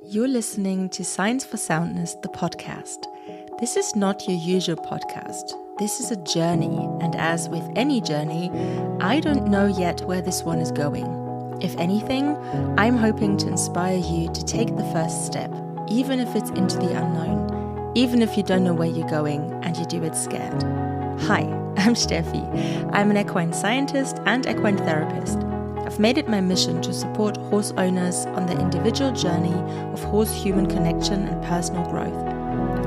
You're listening to Science for Soundness, the podcast. This is not your usual podcast. This is a journey, and as with any journey, I don't know yet where this one is going. If anything, I'm hoping to inspire you to take the first step, even if it's into the unknown, even if you don't know where you're going and you do it scared. Hi, I'm Steffi. I'm an equine scientist and equine therapist. I've made it my mission to support horse owners on their individual journey of horse-human connection and personal growth.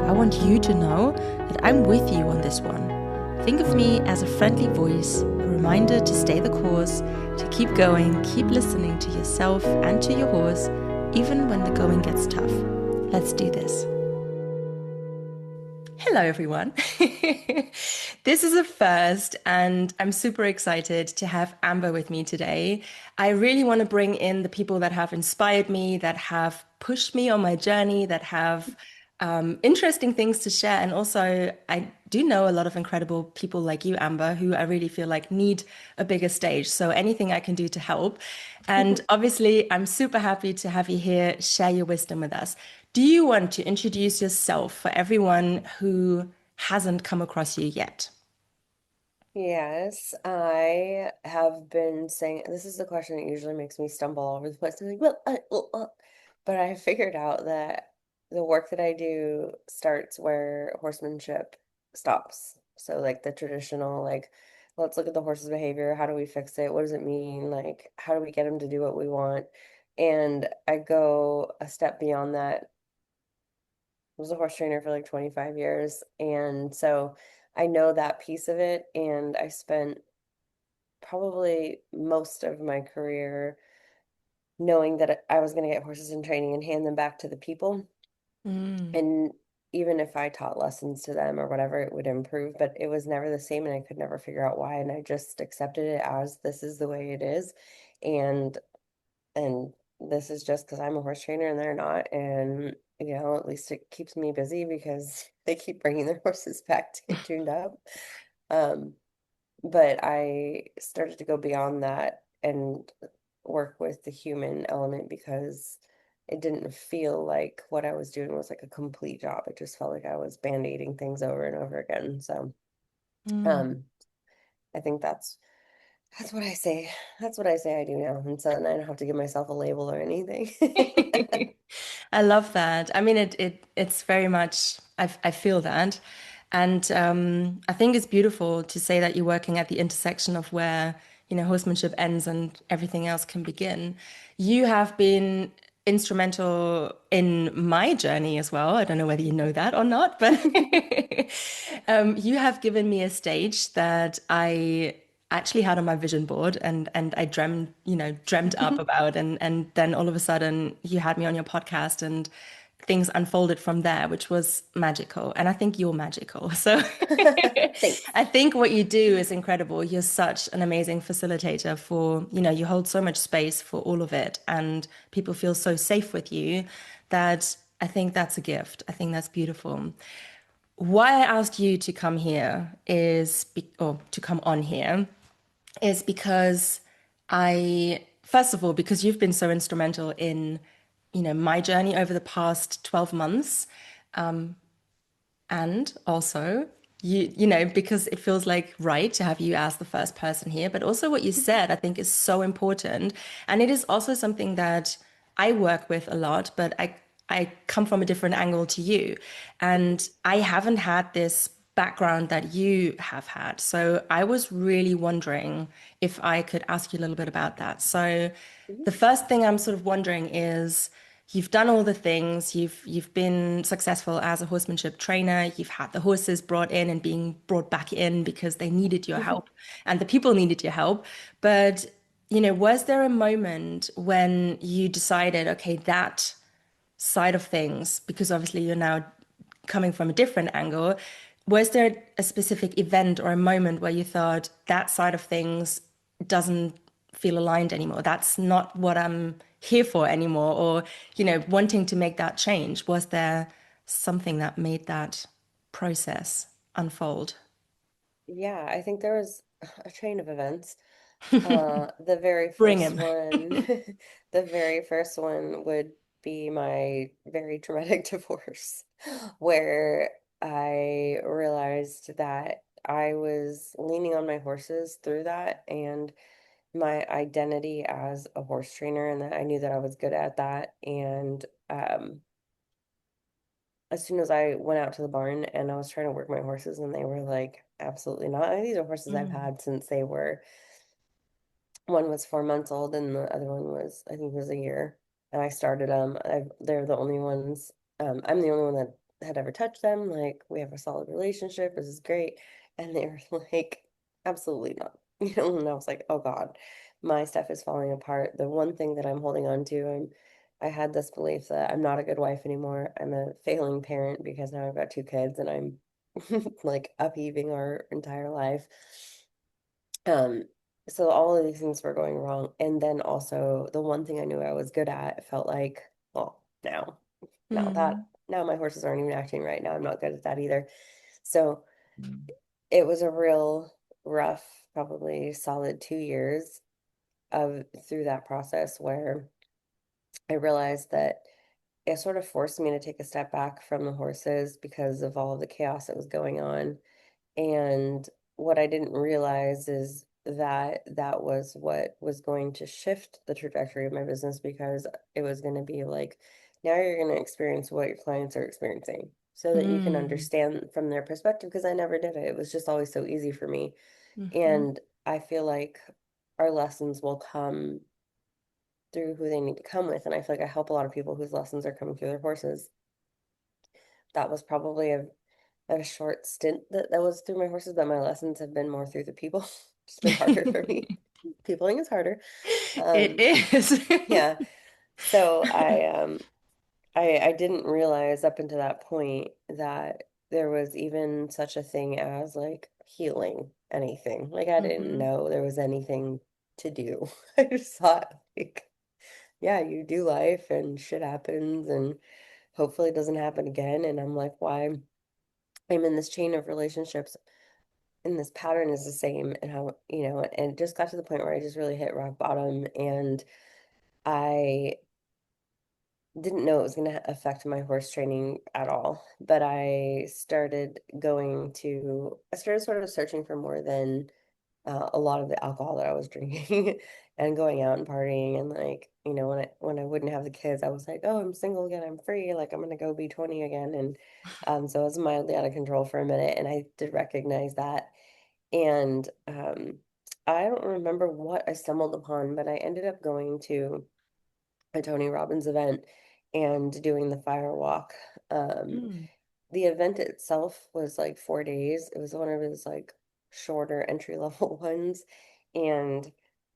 I want you to know that I'm with you on this one. Think of me as a friendly voice, a reminder to stay the course, to keep going, keep listening to yourself and to your horse, even when the going gets tough. Let's do this. Hello, everyone. This is a first, and I'm super excited to have Amber with me today. I really want to bring in the people that have inspired me, that have pushed me on my journey, that have interesting things to share. And also, I do know a lot of incredible people like you, Amber, who I really feel like need a bigger stage. So anything I can do to help. And obviously, I'm super happy to have you here, share your wisdom with us. Do you want to introduce yourself for everyone who hasn't come across you yet? Yes, I have been saying this is the question that usually makes me stumble all over the place. I'm like, but I figured out that the work that I do starts where horsemanship stops. So like the traditional, like, let's look at the horse's behavior. How do we fix it? What does it mean? Like, how do we get him to do what we want? And I go a step beyond that. I was a horse trainer for like 25 years, and so I know that piece of it, and I spent probably most of my career knowing that I was going to get horses in training and hand them back to the people. Mm, And even if I taught lessons to them or whatever, it would improve, but it was never the same. And I could never figure out why. And I just accepted it as this is the way it is. And, and this is just because I'm a horse trainer and they're not. And, at least it keeps me busy because they keep bringing their horses back to get tuned up. Um, But I started to go beyond that and work with the human element because it didn't feel like what I was doing was like a complete job. It just felt like I was band-aiding things over and over again. So, mm. um, I think that's what I say. That's what I say I do now. And so then I don't have to give myself a label or anything. I love that. I mean, it's very much, I feel that. And I think it's beautiful to say that you're working at the intersection of where, horsemanship ends and everything else can begin. You have been instrumental in my journey as well. I don't know whether you know that or not, but you have given me a stage that I actually had on my vision board and I dreamt up about and then all of a sudden you had me on your podcast and things unfolded from there, which was magical. And I think you're magical. So Thanks. I think what you do is incredible. You're such an amazing facilitator for, you hold so much space for all of it and people feel so safe with you that I think that's a gift. I think that's beautiful. Why I asked you to come here or to come on here is because first of all, because you've been so instrumental in, my journey over the past 12 months. And also, because it feels like right to have you as the first person here, but also what you said, I think is so important. And it is also something that I work with a lot, but I come from a different angle to you. And I haven't had this background that you have had. So I was really wondering if I could ask you a little bit about that. So the first thing I'm sort of wondering is, you've done all the things. You've been successful as a horsemanship trainer. You've had the horses brought in and being brought back in because they needed your help and the people needed your help. But, was there a moment when you decided, okay, that side of things, because obviously you're now coming from a different angle, was there a specific event or a moment where you thought that side of things doesn't feel aligned anymore? That's not what I'm here for anymore. Or, wanting to make that change. Was there something that made that process unfold? Yeah, I think there was a chain of events. The very Bring first him. one, the very first one would be my very traumatic divorce, where I realized that I was leaning on my horses through that and my identity as a horse trainer, and that I knew that I was good at that. And as soon as I went out to the barn and I was trying to work my horses, and they were like, absolutely not. And these are horses I've Mm. had since they were, one was 4 months old and the other one was, I think, was a year. And I started them. They're the only ones. I'm the only one that had ever touched them. Like, we have a solid relationship. This is great. And they were like, absolutely not. And I was like, oh God, my stuff is falling apart. The one thing that I'm holding on to, I had this belief that I'm not a good wife anymore. I'm a failing parent because now I've got 2 kids and I'm like upheaving our entire life. Um, so all of these things were going wrong. And then also the one thing I knew I was good at felt like, well, Mm. now my horses aren't even acting right now. I'm not good at that either. So it was a real rough, probably solid 2 years of through that process where I realized that it sort of forced me to take a step back from the horses because of all of the chaos that was going on. And what I didn't realize is that that was what was going to shift the trajectory of my business, because it was going to be like, now you're going to experience what your clients are experiencing so that you can Mm. understand from their perspective, because I never did it. It was just always so easy for me. Mhm. And I feel like our lessons will come through who they need to come with. And I feel like I help a lot of people whose lessons are coming through their horses. That was probably a short stint that was through my horses, but my lessons have been more through the people. It's been harder for me. Peopling is harder. It Um, is. yeah. So I didn't realize up until that point that there was even such a thing as like healing anything. Like, I didn't Mhm. know there was anything to do. I just thought like, yeah, you do life and shit happens and hopefully it doesn't happen again. And I'm like, why I'm in this chain of relationships and this pattern is the same, and how, and it just got to the point where I just really hit rock bottom, and I didn't know it was going to affect my horse training at all. But I started sort of searching for more than a lot of the alcohol that I was drinking and going out and partying. And like, when I wouldn't have the kids, I was like, oh, I'm single again, I'm free, like I'm gonna go be 20 again. And so I was mildly out of control for a minute, and I did recognize that. And I don't remember what I stumbled upon, but I ended up going to a Tony Robbins event and doing the fire walk. Um, Mm. the event itself was like 4 days. It was one of his like shorter entry level ones. And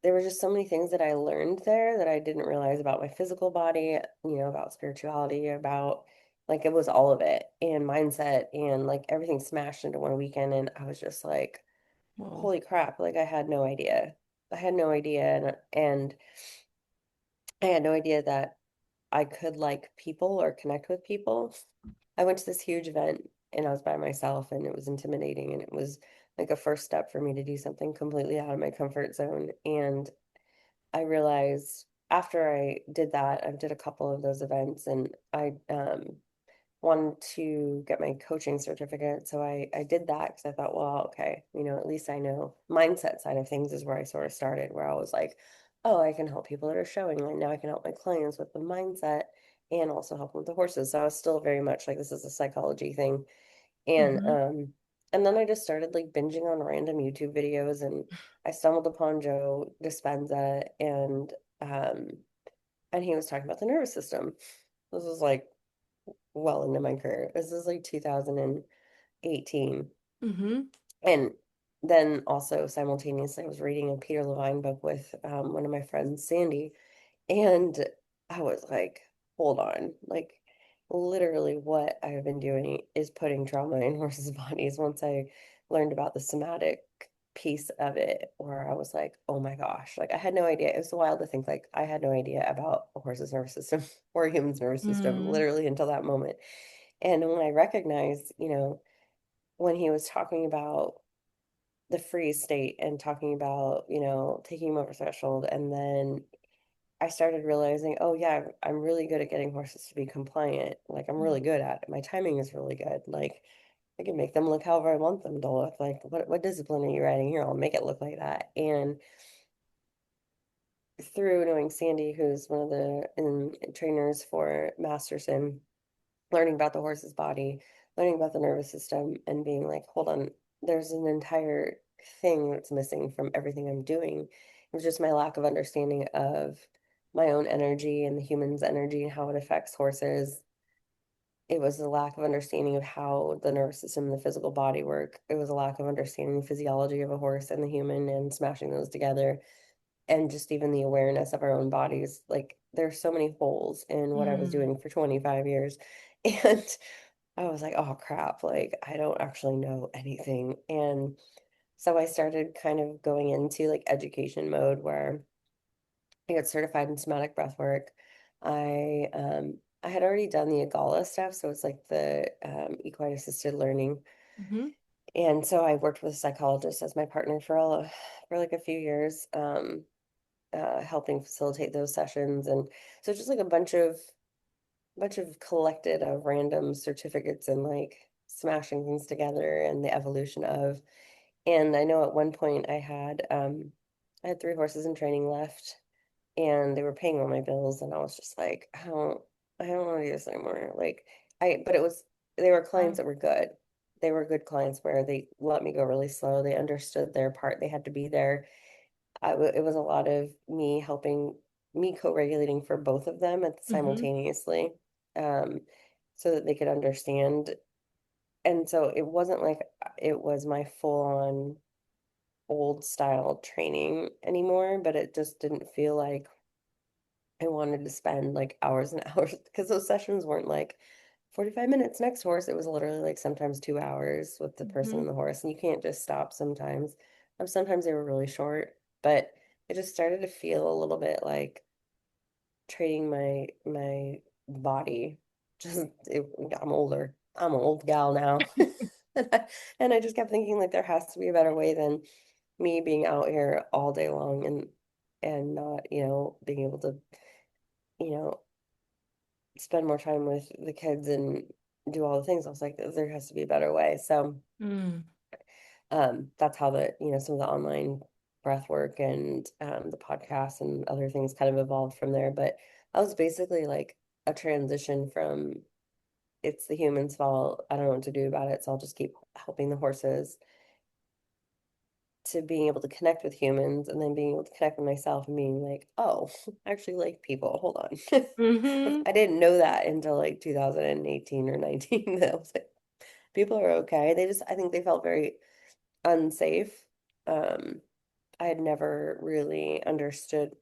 there were just so many things that I learned there that I didn't realize about my physical body, about spirituality, about like it was all of it, and mindset, and like everything smashed into one weekend. And I was just like, Whoa. holy crap, like I had no idea. I had no idea, and I had no idea that I could like people or connect with people. I went to this huge event and I was by myself, and it was intimidating, and it was like a first step for me to do something completely out of my comfort zone. And I realized after I did that, I did a couple of those events, and I wanted to get my coaching certificate. So I did that because I thought, well, okay, at least I know mindset side of things is where I sort of started, where I was like, oh, I can help people that are showing. Like, now I can help my clients with the mindset and also help them with the horses. So I was still very much like, this is a psychology thing. And Mhm. um and then I just started like binging on random YouTube videos, and I stumbled upon Joe Dispenza, um and he was talking about the nervous system. This was like well into my career. This is like 2018. Mhm. And then also simultaneously, I was reading a Peter Levine book with one of my friends, Sandy. And I was like, hold on. Like, literally, what I have been doing is putting trauma in horses' bodies. Once I learned about the somatic piece of it, where I was like, oh my gosh, like I had no idea. It was wild to think like I had no idea about a horse's nervous system or a human's nervous system, Mm. literally until that moment. And when I recognized, when he was talking about the freeze state and talking about, taking him over threshold, and then I started realizing, oh yeah, I'm really good at getting horses to be compliant. Like I'm really good at it. My timing is really good. Like I can make them look however I want them to look. Like what discipline are you riding here? I'll make it look like that. And through knowing Sandy, who's one of the trainers for Masterson, learning about the horse's body, learning about the nervous system, and being like, hold on, there's an entire thing that's missing from everything I'm doing. It was just my lack of understanding of my own energy and the human's energy and how it affects horses. It was a lack of understanding of how the nervous system and the physical body work. It was a lack of understanding the physiology of a horse and the human and smashing those together. And just even the awareness of our own bodies. Like there's so many holes in what I was Mm. doing for 25 years. And I was like, oh crap, like I don't actually know anything. And so I started kind of going into like education mode where I got certified in somatic breath work. I had already done the Agala stuff, so it's like the equine assisted learning. Mhm. And so I worked with a psychologist as my partner for like a few years, helping facilitate those sessions. And so just like a bunch of collected of random certificates and like smashing things together and the evolution of. And I know at one point I had three horses in training left and they were paying all my bills and I was just like, I don't want to do this anymore. Like but they were clients Wow. that were good. They were good clients where they let me go really slow. They understood their part. They had to be there. It was a lot of me helping, me co-regulating for both of them at Mhm. simultaneously, um, so that they could understand. And so it wasn't like it was my full-on old style training anymore, but it just didn't feel like I wanted to spend like hours and hours because those sessions weren't like 45 minutes next horse. It was literally like sometimes 2 hours with the person and Mhm. the horse, and you can't just stop sometimes. Sometimes they were really short, but it just started to feel a little bit like trading my body. Just I'm older. I'm an old gal now. And I just kept thinking like there has to be a better way than me being out here all day long and not, being able to, you know, spend more time with the kids and do all the things. I was like, there has to be a better way. So Mm. that's how some of the online breath work and the podcasts and other things kind of evolved from there. But I was basically like a transition from it's the human's fault. I don't know what to do about it. So I'll just keep helping the horses to being able to connect with humans and then being able to connect with myself and being like, oh, I actually like people. Hold on. Mhm. I didn't know that until like 2018 or 19. That was like, people are okay. I think they felt very unsafe. Um, I had never really understood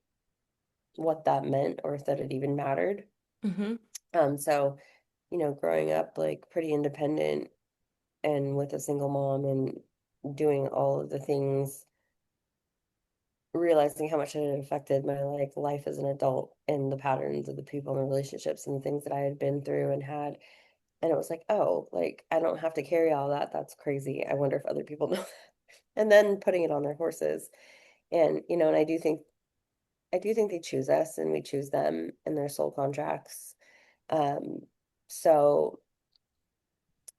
what that meant or if that it even mattered. Mhm. So, growing up like pretty independent and with a single mom and doing all of the things, realizing how much it had affected my like life as an adult and the patterns of the people and the relationships and the things that I had been through and had. And it was like, oh, like I don't have to carry all that. That's crazy. I wonder if other people know that. And then putting it on their horses. And, and I do think they choose us and we choose them in their soul contracts. Um, so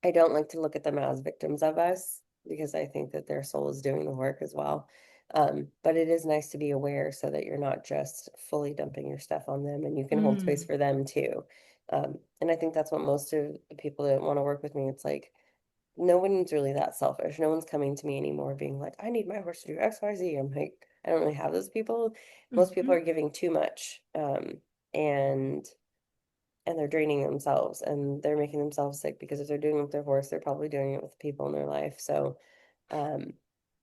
I don't like to look at them as victims of us because I think that their soul is doing the work as well. But it is nice to be aware so that you're not just fully dumping your stuff on them and you can hold space Mm. for them too. And I think that's what most of the people that want to work with me, it's like, no one's really that selfish. No one's coming to me anymore being like, I need my horse to do X, Y, Z. I'm like, I don't really have those people. Most people Mhm. are giving too much. And they're draining themselves and they're making themselves sick because if they're doing it with their horse, they're probably doing it with the people in their life. So, um,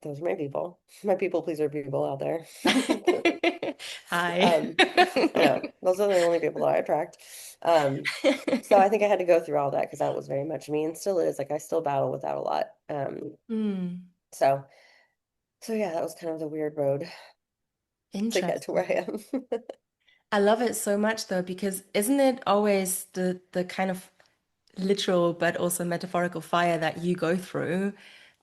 those are my people, my people pleaser people out there. Hi. Um, yeah, those are the only people that I attract. So I think I had to go through all that because that was very much me and still is. Like I still battle with that a lot. Mm. So so yeah, that was kind of the weird road to get to where Interesting. I am. I love it so much though, because isn't it always the kind of literal but also metaphorical fire that you go through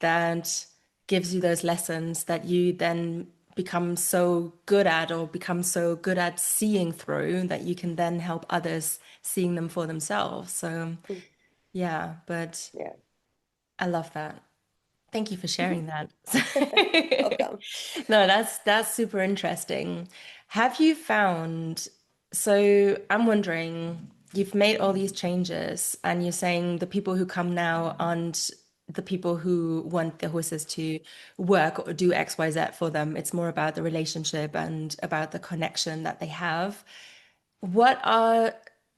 that gives you those lessons that you then become so good at, or become so good at seeing through, that you can then help others seeing them for themselves. So Mm, yeah, but yeah. I love that. Thank you for sharing that. Welcome. No, that's super interesting. Have you found, so I'm wondering, you've made all these changes and you're saying the people who come now aren't the people who want the horses to work or do X, Y, Z for them. It's more about the relationship and about the connection that they have. What are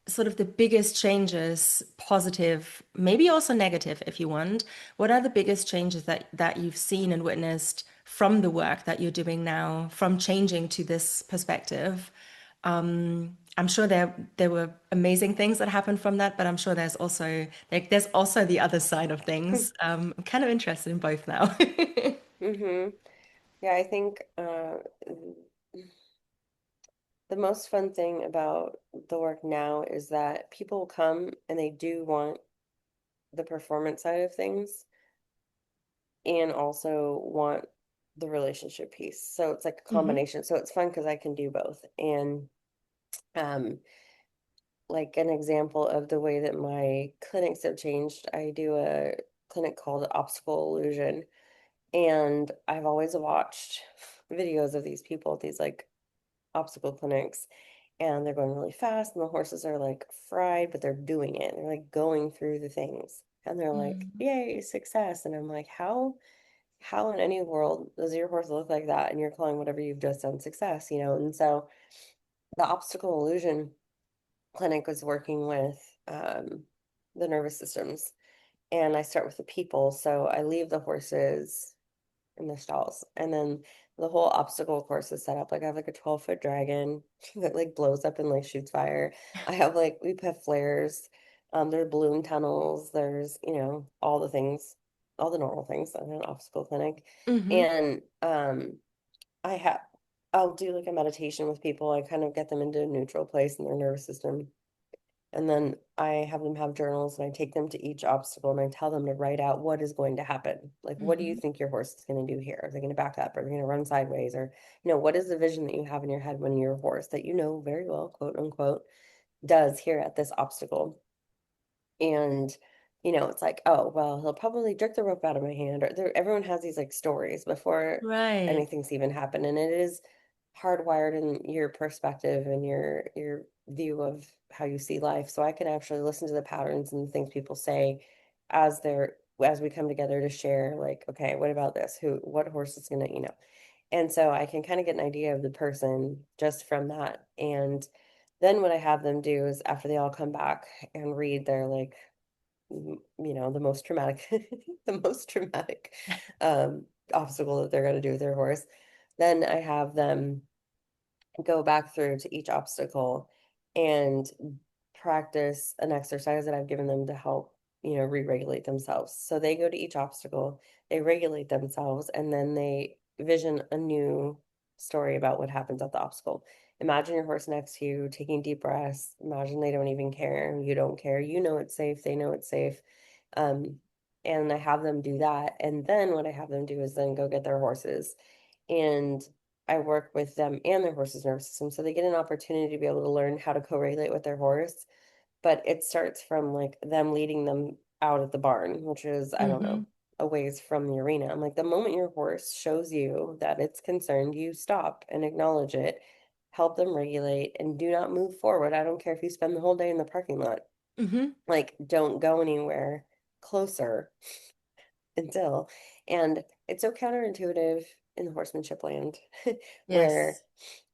sort of the biggest changes, positive, maybe also negative if you want? What are the biggest changes that you've seen and witnessed from the work that you're doing now, from changing to this perspective? I'm sure there were amazing things that happened from that, but I'm sure there's also the other side of things. I'm kind of interested in both now. Hmm. Yeah, I think the most fun thing about the work now is that people come and they do want the performance side of things and also want the relationship piece. So it's like a Hmm. combination. So it's fun because I can do both. And um, like an example of the way that my clinics have changed, I do a clinic called Obstacle Illusion. And I've always watched videos of these people at these like obstacle clinics, and they're going really fast, and the horses are like fried, but they're doing it. They're like going through the things, and they're like, Mm. "Yay, success!" And I'm like, how in any world does your horse look like that? And you're calling whatever you've just done success, you know? And so the obstacle illusion clinic was working with the nervous systems, and I start with the people. So I leave the horses in the stalls. And then the whole obstacle course is set up. Like I have like a 12-foot dragon that like blows up and like shoots fire. I have like we have flares. There are balloon tunnels. There's, all the things, all the normal things in an obstacle clinic. Hmm. And I have I'll do like a meditation with people. I kind of get them into a neutral place in their nervous system. And then I have them have journals and I take them to each obstacle and I tell them to write out what is going to happen. Like, what do you Hmm. think your horse is going to do here? Are they going to back up? Are they going to run sideways? Or, what is the vision that you have in your head when your horse that you know very well, quote unquote, does here at this obstacle? And, it's like, oh, well, he'll probably jerk the rope out of my hand. Or everyone has these like stories before Right. anything's even happened. And it is hardwired in your perspective and your view of how you see life. So I can actually listen to the patterns and the things people say as we come together to share, like, okay, what about this? What horse is gonna. And so I can kind of get an idea of the person just from that. And then what I have them do is after they all come back and read their like the most traumatic the most traumatic um obstacle that they're going to do with their horse, then I have them go back through to each obstacle and practice an exercise that I've given them to help, re-regulate themselves. So they go to each obstacle, they regulate themselves, and then they vision a new story about what happens at the obstacle. Imagine your horse next to you taking deep breaths. Imagine they don't even care. You don't care. You know it's safe. They know it's safe. Um, and I have them do that. And then what I have them do is then go get their horses. And I work with them and their horse's nervous system. So they get an opportunity to be able to learn how to co-regulate with their horse. But it starts from like them leading them out at the barn, which is, I don't know, Hmm. a ways from the arena. I'm like, the moment your horse shows you that it's concerned, you stop and acknowledge it, help them regulate, and do not move forward. I don't care if you spend the whole day in the parking lot. Hmm. Like, don't go anywhere closer until. And it's so counterintuitive in the horsemanship land where Yes.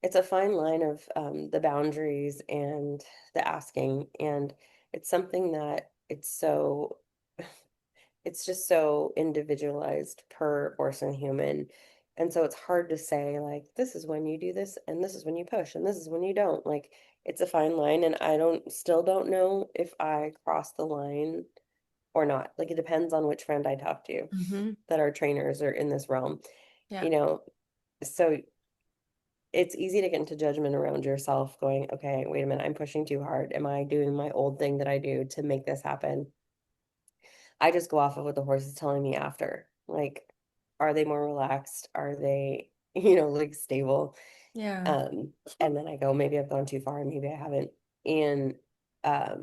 it's a fine line of the boundaries and the asking. And it's something that it's just so individualized per horse and human. And so it's hard to say, like, this is when you do this, and this is when you push, and this is when you don't. Like, it's a fine line. And still don't know if I cross the line or not. Like, it depends on which friend I talk to Hmm. that are trainers or in this realm, Yeah. you know. So it's easy to get into judgment around yourself, going, okay, wait a minute, I'm pushing too hard. Am I doing my old thing that I do to make this happen? I just go off of what the horse is telling me after. Like, are they more relaxed? Are they like stable. Yeah. Um, and then I go, maybe I've gone too far and maybe I haven't. And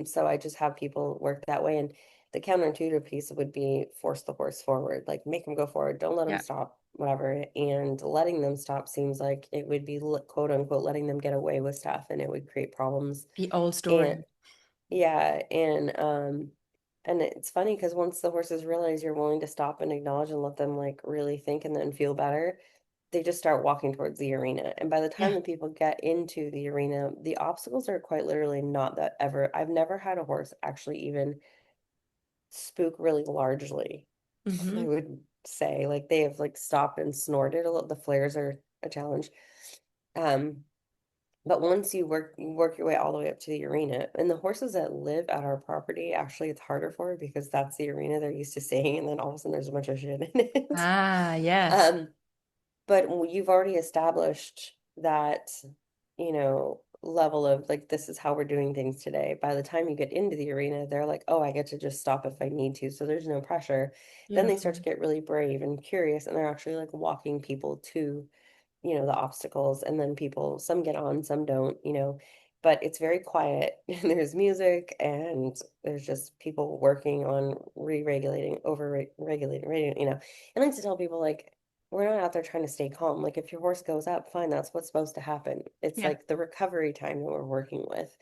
so I just have people work that way. And the counterintuitive piece would be force the horse forward, like make them go forward, don't let them Yeah. stop, whatever. And letting them stop seems like it would be quote unquote letting them get away with stuff and it would create problems. The old And story. yeah, and it's funny because once the horses realize you're willing to stop and acknowledge and let them like really think and then feel better, they just start walking towards the arena. And by the time Yeah. that people get into the arena, the obstacles are quite literally not that ever. I've never had a horse actually even spook really largely. I Mm-hmm. would say like they have like stopped and snorted a little. The flares are a challenge. Um, but once you work your way all the way up to the arena, and the horses that live at our property, actually, it's harder for because that's the arena they're used to seeing, and then all of a sudden there's a bunch of shit in it. Ah, yes. Um, but you've already established that, level of like, this is how we're doing things today. By the time you get into the arena, they're like, oh, I get to just stop if I need to. So there's no pressure. Then they start to Beautiful. get really brave and curious, and they're actually like walking people to the obstacles, and then people, some get on, some don't, but it's very quiet and there's music and there's just people working on re-regulating, over-regulating, and I like to tell people like we're not out there trying to stay calm. Like if your horse goes up, fine, that's what's supposed to happen. It's Yeah. like the recovery time that we're working with.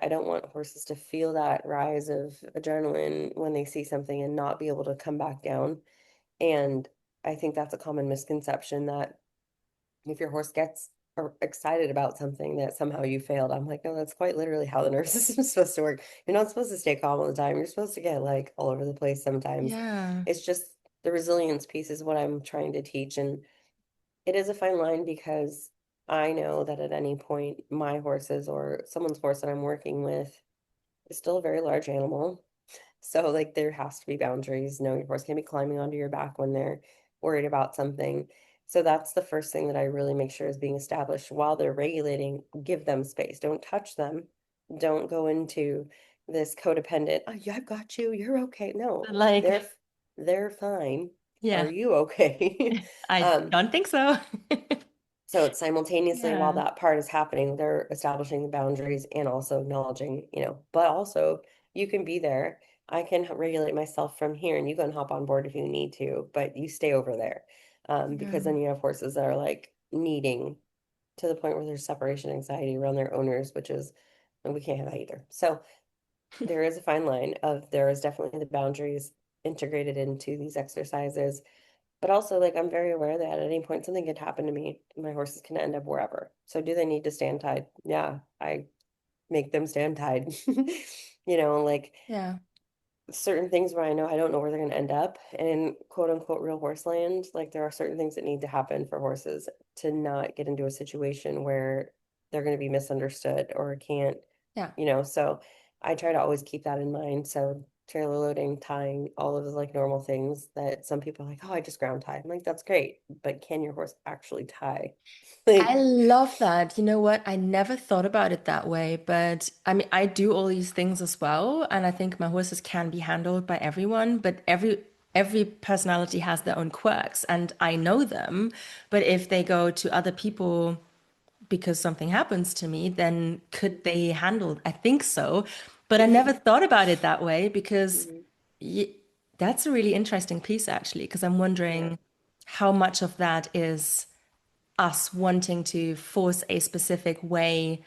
I don't want horses to feel that rise of adrenaline when they see something and not be able to come back down. And I think that's a common misconception that if your horse gets excited about something that somehow you failed. I'm like, no, that's quite literally how the nervous system is supposed to work. You're not supposed to stay calm all the time. You're supposed to get like all over the place sometimes. Yeah. It's just the resilience piece is what I'm trying to teach. And it is a fine line because I know that at any point, my horses or someone's horse that I'm working with is still a very large animal. So like there has to be boundaries. No, your horse can't be climbing onto your back when they're worried about something. So that's the first thing that I really make sure is being established while they're regulating. Give them space. Don't touch them. Don't go into this codependent, oh, yeah, I've got you. You're okay. No, Like, they're fine. Are yeah, you okay? I Um, don't think so. so it's simultaneously while Yeah. that part is happening, they're establishing the boundaries and also acknowledging, but also you can be there. I can regulate myself from here and you can hop on board if you need to, but you stay over there. Yeah. Because then you have horses that are like needing to the point where there's separation anxiety around their owners, which is, and we can't have that either. So there is a fine line of there is definitely the boundaries integrated into these exercises. But also, like, I'm very aware that at any point something could happen to me. My horses can end up wherever. So, do they need to stand tied? Yeah, I make them stand tied. Like Yeah. certain things where I know I don't know where they're going to end up. And in quote unquote real horse land, like there are certain things that need to happen for horses to not get into a situation where they're going to be misunderstood or can't, Yeah. so I try to always keep that in mind. So trailer loading, tying, all of the like normal things that some people are like, oh, I just ground tie. I'm like, that's great, but can your horse actually tie? I Like, love that. You know what? I never thought about it that way, but I mean, I do all these things as well, and I think my horses can be handled by everyone, but every personality has their own quirks, and I know them. But if they go to other people because something happens to me, then could they handle? I think so, but I never thought about it that way because mhm, y that's a really interesting piece actually, because I'm yeah. wondering how much of that is us wanting to force a specific way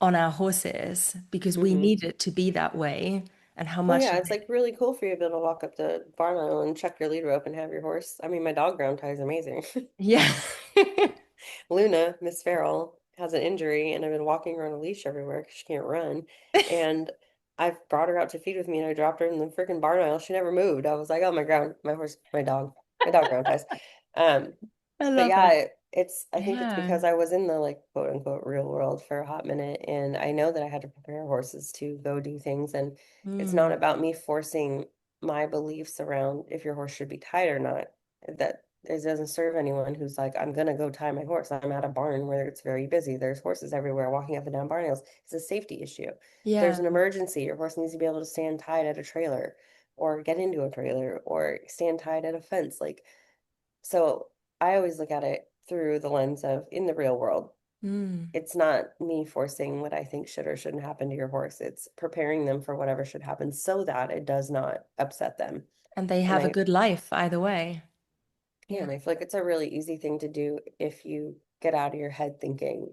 on our horses because we hmm need it to be that way, and how Well, much yeah, of it's it. like really cool for you to be able to walk up the barn aisle and check your lead rope and have your horse. I mean, my dog ground tie is amazing. Yeah. Luna, Miss Farrell, has an injury, and I've been walking her on a leash everywhere because she can't run. And I've brought her out to feed with me, and I dropped her in the freaking barn aisle. She never moved. I was like, oh, my horse, my dog ground ties. Um, I but love yeah, it. I think it's Yeah. because I was in the like quote unquote real world for a hot minute, and I know that I had to prepare horses to go do things, and it's not Mm. about me forcing my beliefs around if your horse should be tied or not. That it doesn't serve anyone who's like, I'm gonna go tie my horse. I'm at a barn where it's very busy. There's horses everywhere walking up and down barn aisles. It's a safety issue. If there's Yeah. an emergency, your horse needs to be able to stand tied at a trailer or get into a trailer or stand tied at a fence. Like so I always look at it. through the lens of in the real world. Mm. It's not me forcing what I think should or shouldn't happen to your horse. It's preparing them for whatever should happen so that it does not upset them. And they And have a good life either way. yeah, Yeah. and I feel like it's a really easy thing to do if you get out of your head thinking,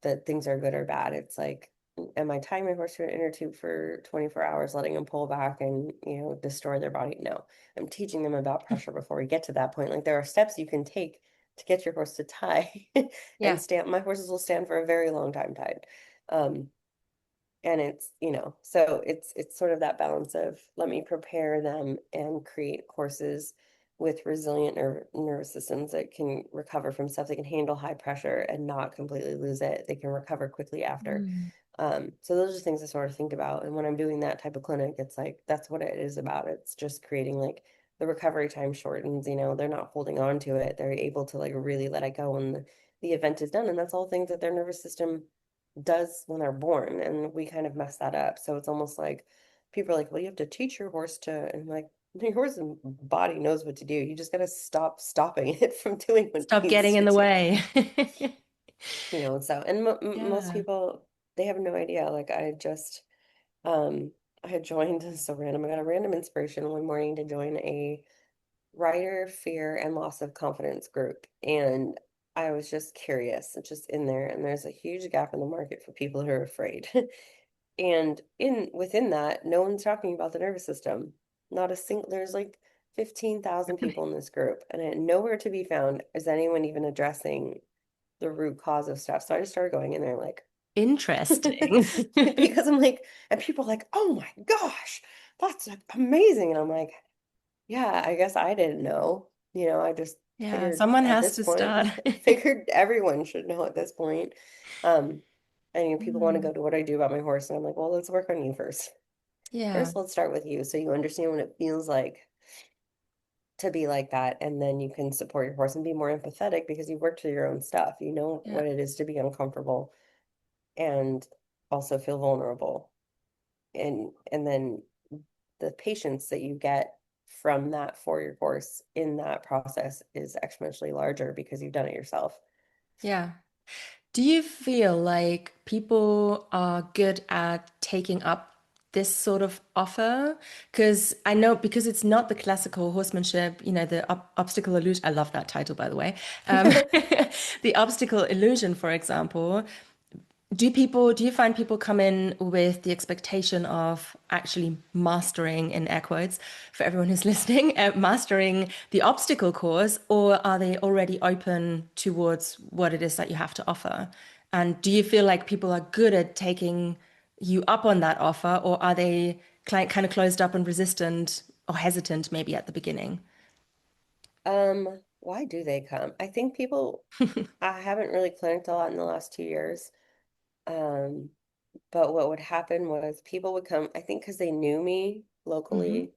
that things are good or bad. It's like, am I tying my horse to an inner tube for 24 hours, letting them pull back and, destroy their body? No, I'm teaching them about pressure before we get to that point. Like there are steps you can take to get your horse to tie and Yeah. stand. My horses will stand for a very long time tied. Um, and so it's sort of that balance of let me prepare them and create courses with resilient nervous systems that can recover from stuff. They can handle high pressure and not completely lose it. They can recover quickly after. Mm. So those are things I sort of think about. And when I'm doing that type of clinic, it's like that's what it is about. It's just creating like the recovery time shortens, they're not holding on to it. They're able to like really let it go when the event is done. And that's all things that their nervous system does when they're born. And we kind of mess that up. So it's almost like people are like, well, you have to teach your horse to, and I'm like, your horse's body knows what to do. You just got to stop stopping it from doing what it Stop needs getting in to the do. way. So, and mo most Yeah. people, they have no idea. Like um, I had joined, so random. I got a random inspiration one morning to join a writer fear and loss of confidence group. And I was just curious, it's just in there. And there's a huge gap in the market for people who are afraid. And in within that, no one's talking about the nervous system. Not a single, there's like 15,000 people in this group, and nowhere to be found is anyone even addressing the root cause of stuff. So I just started going in there like, Interesting. because I'm like, and people are like, oh my gosh, that's like amazing. And I'm like, yeah, I guess I didn't know. I just Yeah, figured someone at has this to point, start. figured everyone should know at this point. Um, and people want to Mm. go to what I do about my horse, and I'm like, well, let's work on you first. Yeah, First, let's start with you so you understand what it feels like to be like that, and then you can support your horse and be more empathetic because you've worked through your own stuff. You know yeah, what it is to be uncomfortable and also feel vulnerable. And then the patience that you get from that for your course in that process is exponentially larger because you've done it yourself. yeah. Do you feel like people are good at taking up this sort of offer? Because I know because it's not the classical horsemanship, the obstacle illusion. I love that title, by the way. Um, the obstacle illusion, for example. Do you find people come in with the expectation of actually mastering, in air quotes, for everyone who's listening, mastering the obstacle course, or are they already open towards what it is that you have to offer? And do you feel like people are good at taking you up on that offer, or are they kind of closed up and resistant or hesitant maybe at the beginning? Why do they come? I think people, I haven't really clinicked a lot in the last 2 years. Um, but what would happen was people would come, I think because they knew me Hmm. locally.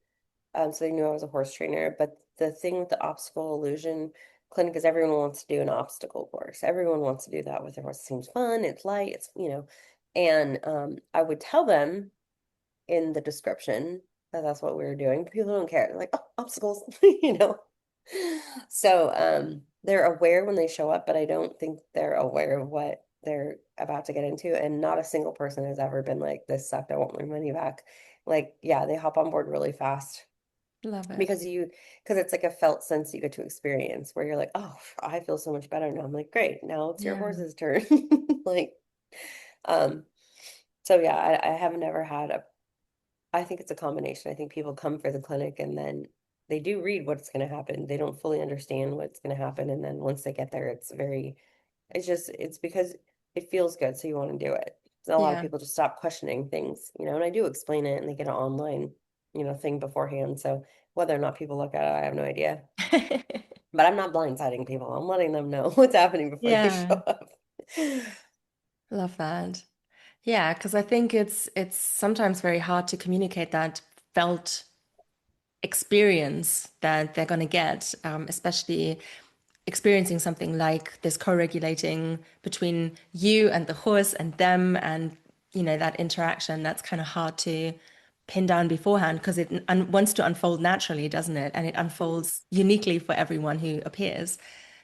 So they knew I was a horse trainer. But the thing with the obstacle illusion clinic is everyone wants to do an obstacle course. Everyone wants to do that with their horse. It seems fun, it's light, and I would tell them in the description that that's what we were doing. But people don't care. They're like, oh, obstacles, you know. So they're aware when they show up, but I don't think they're aware of what they're about to get into. And not a single person has ever been like, this sucked, I want my money back. Like, yeah, they hop on board really fast Love it. because it's like a felt sense you get to experience where you're like, oh, I feel so much better now. I'm like, great, now it's your Yeah. horse's turn. Like, um, so yeah, I have never had I think it's a combination. I think people come for the clinic and then they do read what's going to happen. They don't fully understand what's going to happen. And then once they get there, it's because it feels good. So you want to do it. So a lot of Yeah. people just stop questioning things, and I do explain it and they get an online, thing beforehand. So whether or not people look at it, I have no idea. But I'm not blindsiding people. I'm letting them know what's happening before they show Yeah. up. Love that. Yeah, because I think it's sometimes very hard to communicate that felt experience that they're going to get, especially experiencing something like this co-regulating between you and the horse and them, and that interaction. That's kind of hard to pin down beforehand because it wants to unfold naturally, doesn't it? And it unfolds uniquely for everyone who appears.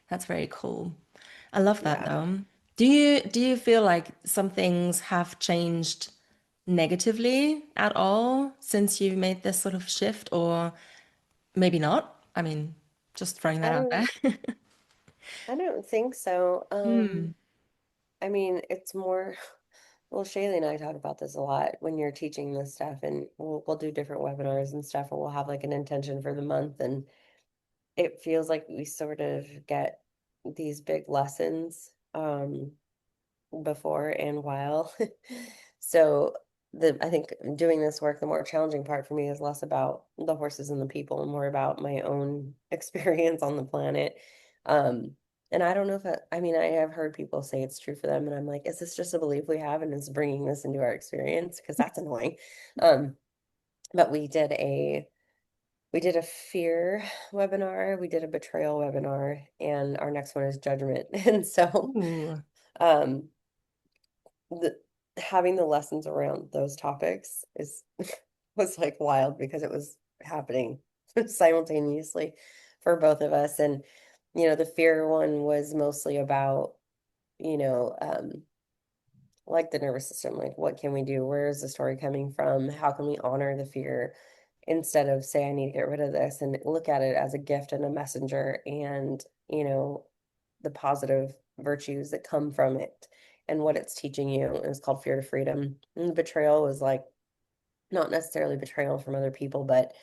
That's very cool. I love that Yeah. though. Do you feel like some things have changed negatively at all since you made this sort of shift, or maybe not? I mean, just throwing that I out don't there. I don't think so. Hmm. I mean, it's more well, Shaylee and I talk about this a lot when you're teaching this stuff, and we'll do different webinars and stuff, and we'll have like an intention for the month, and it feels like we sort of get these big lessons before and while. So I think doing this work, the more challenging part for me is less about the horses and the people and more about my own experience on the planet. Um, and I don't know if I mean, I have heard people say it's true for them, and I'm like, is this just a belief we have and it's bringing this into our experience? Because that's annoying. Um, but we did a fear webinar, we did a betrayal webinar, and our next one is judgment. And so Ooh. um the having the lessons around those topics is was like wild because it was happening simultaneously for both of us. And the fear one was mostly about, you know, like the nervous system, like what can we do? Where is the story coming from? How can we honor the fear instead of say I need to get rid of this, and look at it as a gift and a messenger, and the positive virtues that come from it and what it's teaching you. It's called Fear to Freedom. And betrayal was like not necessarily betrayal from other people, but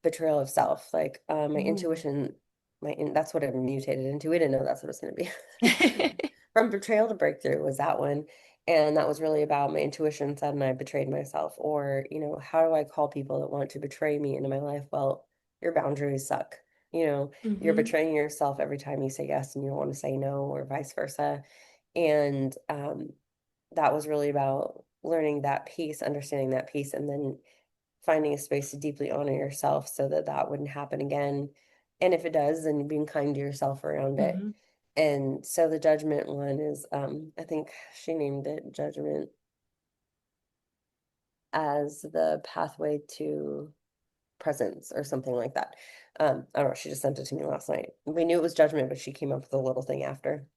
betrayal of self. Like my Ooh. intuition, that's what it mutated into. We didn't know that's what it's going to be. From betrayal to breakthrough was that one. And that was really about my intuition said, and I betrayed myself. Or, how do I call people that want to betray me into my life? Well, your boundaries suck. You're Hmm. betraying yourself every time you say yes and you want to say no, or vice versa. And that was really about learning that piece, understanding that piece, and then finding a space to deeply honor yourself so that that wouldn't happen again. And if it does, then being kind to yourself around it. Hmm. And so the judgment one is, I think she named it judgment as the pathway to presence or something like that. I don't know. She just sent it to me last night. We knew it was judgment, but she came up with a little thing after.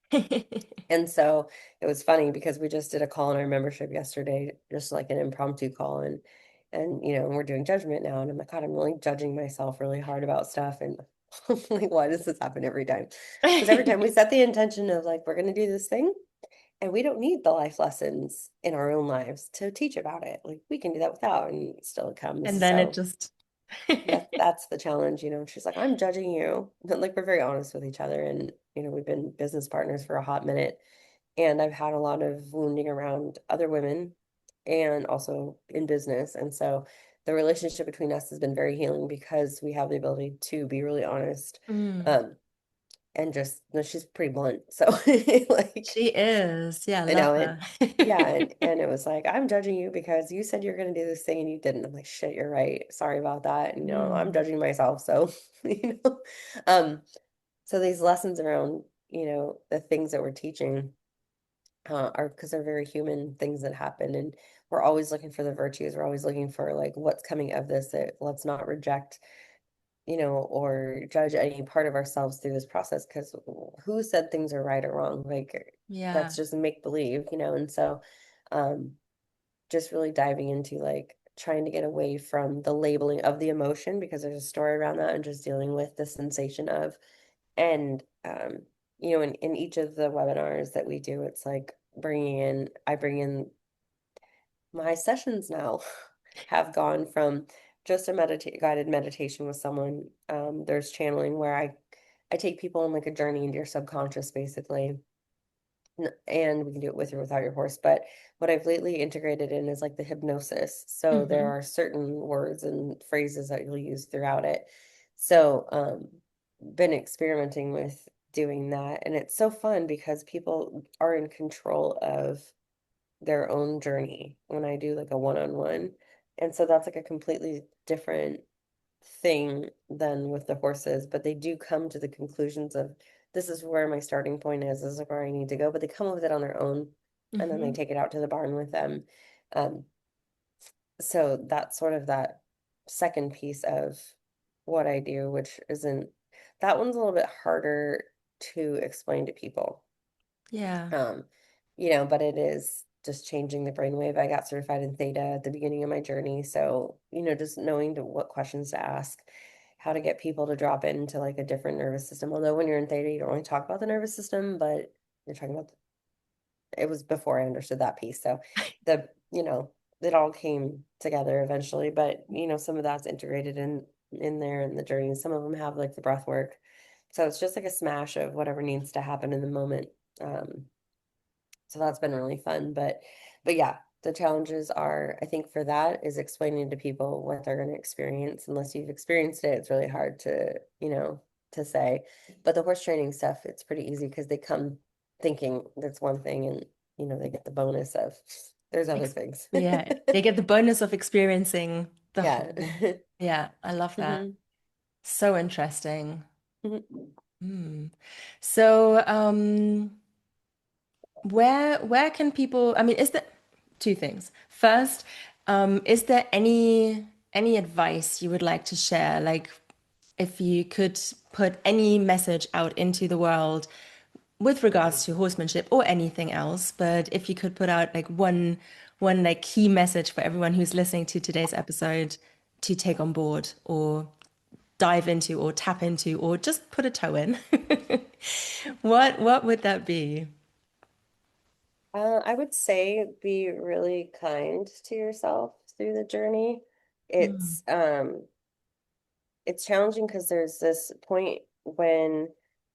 And so it was funny because we just did a call in our membership yesterday, just like an impromptu call, and we're doing judgment now, and I'm like, God, I'm really judging myself really hard about stuff, and like, why does this happen every time? Because every time we set the intention of like we're gonna do this thing, and we don't need the life lessons in our own lives to teach about it. Like we can do that without, and still it And comes. then it So just that's the challenge. She's like, I'm judging you. But like we're very honest with each other, and we've been business partners for a hot minute. And I've had a lot of wounding around other women and also in business. And so the relationship between us has been very healing because we have the ability to be really honest. Mm. Um, and just, no, she's pretty blunt. So like, She is. Yeah, I I love know her. it. Yeah. And it was like, I'm judging you because you said you're going to do this thing and you didn't. I'm like, shit, you're right. Sorry about that. And, I'm Mm. judging myself. So, you know, um, so these lessons around, the things that we're teaching are because they're very human things that happen, and we're always looking for the virtues. We're always looking for like what's coming of this. That let's not reject, or judge any part of ourselves through this process because who said things are right or wrong? Like Yeah. that's just make believe, and so um just really diving into like trying to get away from the labeling of the emotion because there's a story around that and just dealing with the sensation of and in each of the webinars that we do, it's like I bring in my sessions now have gone from just a guided meditation with someone. There's channeling where I take people on like a journey into your subconscious, basically. And we can do it with or without your horse. But what I've lately integrated in is like the hypnosis. So there Hmm. are certain words and phrases that you'll use throughout it. So, been experimenting with doing that. And it's so fun because people are in control of their own journey when I do like a one-on-one. And so that's like a completely different thing than with the horses, but they do come to the conclusions of this is where my starting point is, this is where I need to go, but they come up with it on their own and then they Hmm. take it out to the barn with them. Um, so that's sort of that second piece of what I do, which isn't that one's a little bit harder to explain to people. Yeah. Um, but it is just changing the brainwave. I got certified in theta at the beginning of my journey. So, just knowing what questions to ask, how to get people to drop into like a different nervous system. Although when you're in theta, you don't really talk about the nervous system, but you're talking about it was before I understood that piece. So the, it all came together eventually, but some of that's integrated in there in the journey. Some of them have like the breath work. So it's just like a smash of whatever needs to happen in the moment. Um, so that's been really fun. But yeah, the challenges are, I think for that is explaining to people what they're going to experience. Unless you've experienced it, it's really hard to say. But the horse training stuff, it's pretty easy because they come thinking that's one thing and they get the bonus of there's other Ex- things. Yeah. They get the bonus of experiencing the Yeah. whole. Yeah, I love that. hmm So interesting. hmm Hmm. So, where can people, I mean, is there two things. First, is there any advice you would like to share? Like if you could put any message out into the world with regards to horsemanship or anything else, but if you could put out like one like key message for everyone who's listening to today's episode to take on board or dive into or tap into or just put a toe in, what would that be? I would say be really kind to yourself through the journey. Mm, It's um it's challenging because there's this point when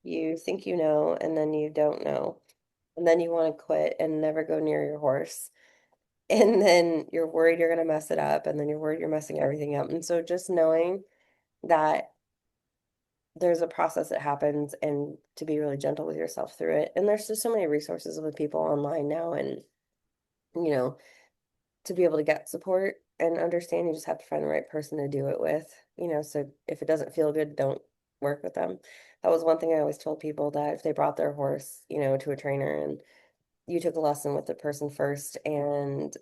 you think you know and then you don't know. And then you want to quit and never go near your horse. And then you're worried you're going to mess it up. And then you're worried you're messing everything up. And so just knowing that there's a process that happens and to be really gentle with yourself through it. And there's just so many resources with people online now. And, you know, to be able to get support and understand, you just have to find the right person to do it with, so if it doesn't feel good, don't work with them. That was one thing I always told people that if they brought their horse, to a trainer and you took a lesson with the person first and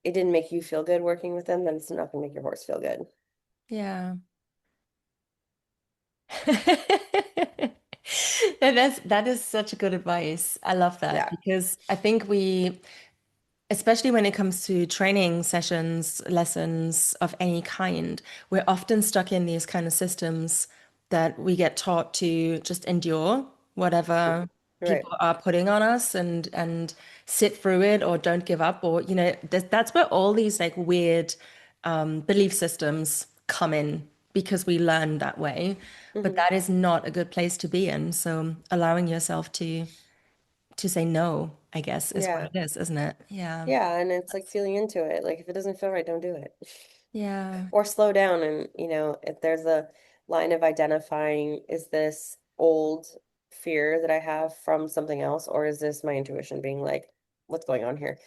it didn't make you feel good working with them, then it's not gonna make your horse feel good. yeah. That is such a good advice. I love that Yeah. because I think we, especially when it comes to training sessions, lessons of any kind, we're often stuck in these kind of systems that we get taught to just endure whatever Right. people are putting on us and sit through it or don't give up or that's where all these like weird belief systems come in because we learn that way. But hmm that is not a good place to be in. So allowing yourself to say no, I guess, is what Yeah. it is, isn't it? Yeah. Yeah, and it's like feeling into it. Like if it doesn't feel right, don't do it. Yeah. Or slow down and, if there's a line of identifying, is this old fear that I have from something else, or is this my intuition being like, what's going on here?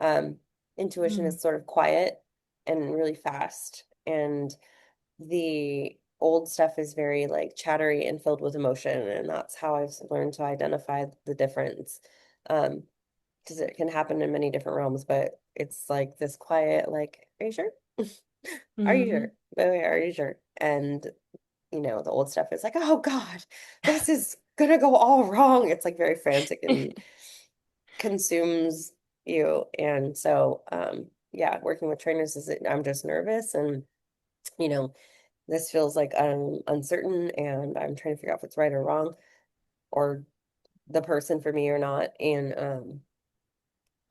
Um, Intuition Mm. is sort of quiet and really fast, and the old stuff is very like chattery and filled with emotion, and that's how I've learned to identify the difference. Um, because it can happen in many different realms, but it's like this quiet, like, are you sure? Are you Hmm. sure? Oh, yeah, are you sure? And the old stuff is like, oh God, this is gonna go all wrong. It's like very frantic and consumes you. And so, yeah, working with trainers is I'm just nervous and you know, this feels like I'm uncertain and I'm trying to figure out if it's right or wrong or the person for me or not.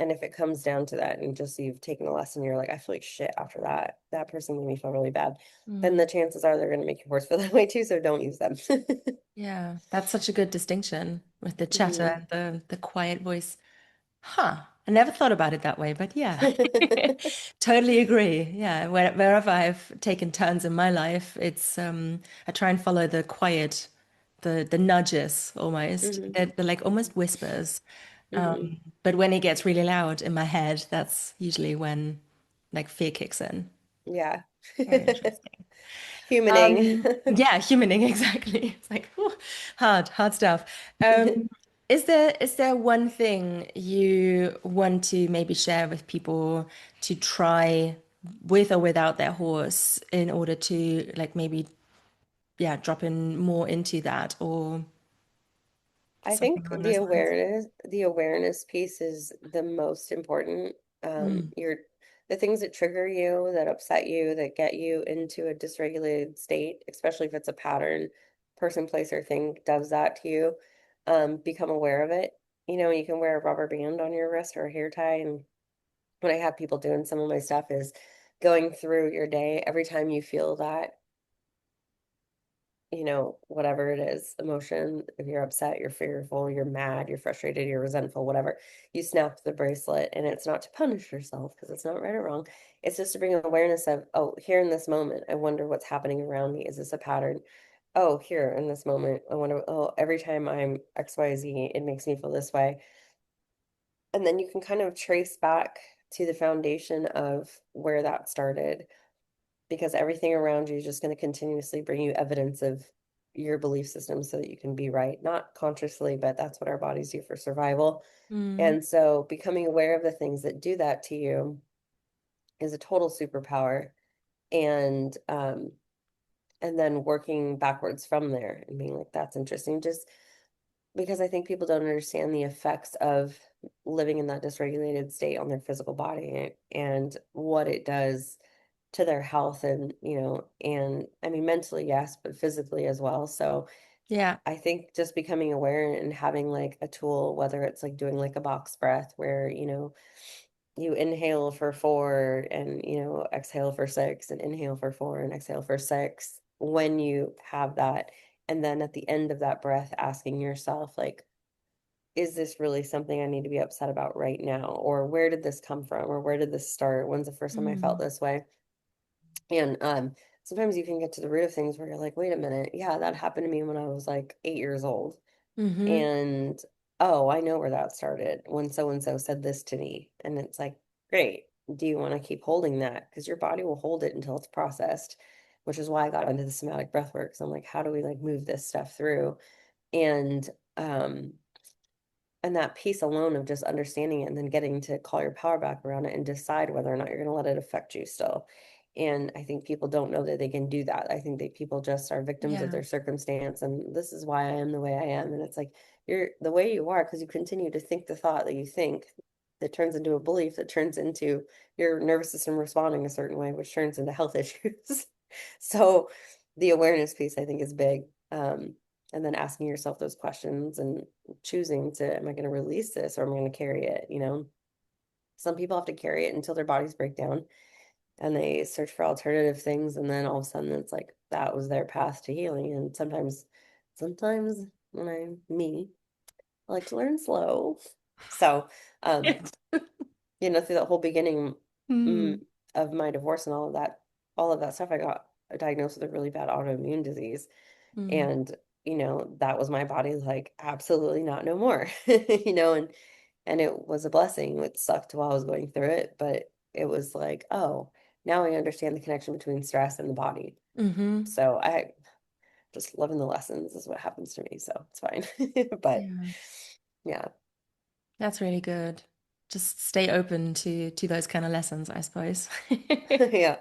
And if it comes down to that and just you've taken a lesson, you're like, I feel like shit after that. That person made me feel really bad. Then Mm. the chances are they're going to make your horse feel that way too. So don't use them. Yeah. That's such a good distinction with the chatter hmm and the quiet voice. Huh. I never thought about it that way, but yeah. Totally agree. Yeah. Wherever I've taken turns in my life, it's I try and follow the quiet, the nudges almost. hmm They're like almost whispers. hmm But when it gets really loud in my head, that's usually when like fear kicks in. Yeah. Very interesting. Humaning. Yeah, humaning, exactly. It's like whew, hard stuff. Is there one thing you want to maybe share with people to try with or without their horse in order to like maybe yeah, drop in more into that or I something think along those lines. the awareness piece is the most important. Mm, The things that trigger you, that upset you, that get you into a dysregulated state, especially if it's a pattern, person, place, or thing does that to you, become aware of it. You know, you can wear a rubber band on your wrist or a hair tie. And when I have people doing some of my stuff is going through your day, every time you feel that whatever it is, emotion, if you're upset, you're fearful, you're mad, you're frustrated, you're resentful, whatever, you snap the bracelet. And it's not to punish yourself because it's not right or wrong. It's just to bring awareness of, oh, here in this moment, I wonder what's happening around me. Is this a pattern? Oh, here in this moment, I wonder, oh, every time I'm XYZ, it makes me feel this way. And then you can kind of trace back to the foundation of where that started because everything around you is just going to continuously bring you evidence of your belief system so that you can be right, not consciously, but that's what our bodies do for survival. mm, And so becoming aware of the things that do that to you is a total superpower. And and then working backwards from there and being like, that's interesting. Just because I think people don't understand the effects of living in that dysregulated state on their physical body and what it does to their health and and I mean mentally yes but physically as well. So yeah. I think just becoming aware and having like a tool, whether it's like doing like a box breath where you inhale for 4 and exhale for 6 and inhale for 4 and exhale for 6 when you have that, and then at the end of that breath asking yourself like, is this really something I need to be upset about right now, or where did this come from, or where did this start, when's the first time I felt Mm, this way. And sometimes you can get to the root of things where you're like, wait a minute, yeah, that happened to me when I was like 8 years old. mm-hmm, And oh, I know where that started when so and so said this to me. And it's like, great. Do you want to keep holding that? Because your body will hold it until it's processed, which is why I got into the somatic breath work. So I'm like, how do we like move this stuff through? And um and that piece alone of just understanding it and then getting to call your power back around it and decide whether or not you're going to let it affect you still. And I think people don't know that they can do that. I think that people just are victims of yeah. their circumstance. And this is why I am the way I am. And it's like, you're the way you are because you continue to think the thought that you think that turns into a belief that turns into your nervous system responding a certain way, which turns into health issues. So the awareness piece, I think, is big. And then asking yourself those questions and choosing to, am I going to release this or am I going to carry it? Some people have to carry it until their bodies break down and they search for alternative things. And then all of a sudden it's like, that was their path to healing. And sometimes when I like to learn slow. So, um, through that whole beginning mm, Mm, of my divorce and all of that stuff, I got diagnosed with a really bad autoimmune disease. mm, And, that was my body like, absolutely not, no more, and it was a blessing. It sucked while I was going through it, but it was like, oh, now I understand the connection between stress and the body. mm-hmm. So I just loving the lessons is what happens to me. So it's fine. But Yeah, yeah. that's really good. Just stay open to those kind of lessons, I suppose. Yeah.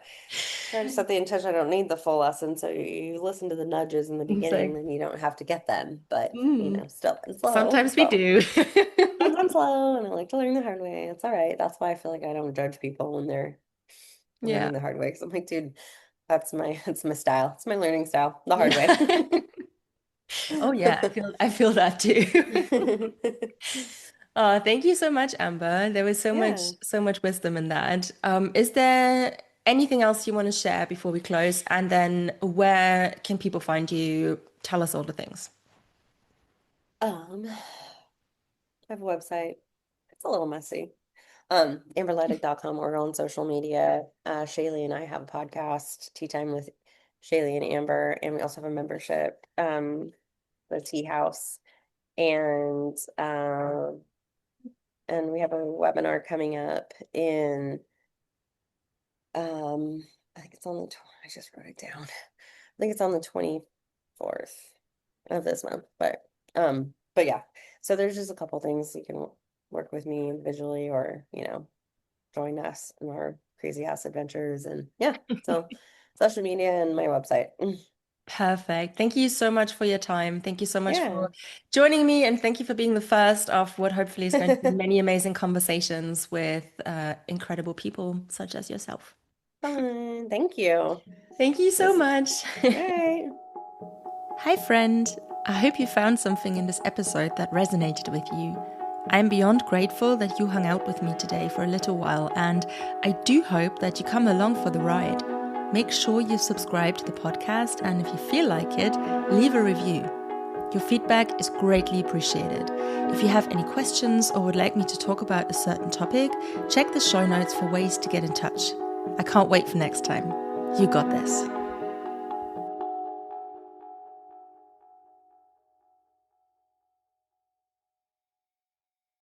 Try to set the intention. I don't need the full lesson. So you listen to the nudges in the It's beginning, like, then you don't have to get them. But, mm, still and slow. sometimes we So do. sometimes I'm slow and I like to learn the hard way. It's all right. That's why I feel like I don't judge people when they're Yeah. learning the hard way. Because I'm like, dude, that's my style. It's my learning style, the hard way. Yeah. Oh yeah, I feel that too. Oh, thank you so much, Amber. There was Yeah. so much wisdom in that. Is there anything else you want to share before we close? And then where can people find you? Tell us all the things. I have a website. It's a little messy. AmberLydic.com or on social media. Shaylee and I have a podcast, Tea Time with Shaylee and Amber, and we also have a membership, the Tea House, and we have a webinar coming up in I think it's on I just wrote it down. I think it's on the 24th of this month, but yeah. So there's just a couple things you can work with me individually or, join us in our crazy ass adventures and yeah. So social media and my website. Perfect. Thank you so much for your time. Thank you so much Yeah. for joining me, and thank you for being the first of what hopefully is going to be many amazing conversations with incredible people such as yourself. Fun. Thank you. Thank you so This, much. all right. Hi, friend. I hope you found something in this episode that resonated with you. I'm beyond grateful that you hung out with me today for a little while, and I do hope that you come along for the ride. Make sure you subscribe to the podcast, and if you feel like it, leave a review. Your feedback is greatly appreciated. If you have any questions or would like me to talk about a certain topic, check the show notes for ways to get in touch. I can't wait for next time. You got this.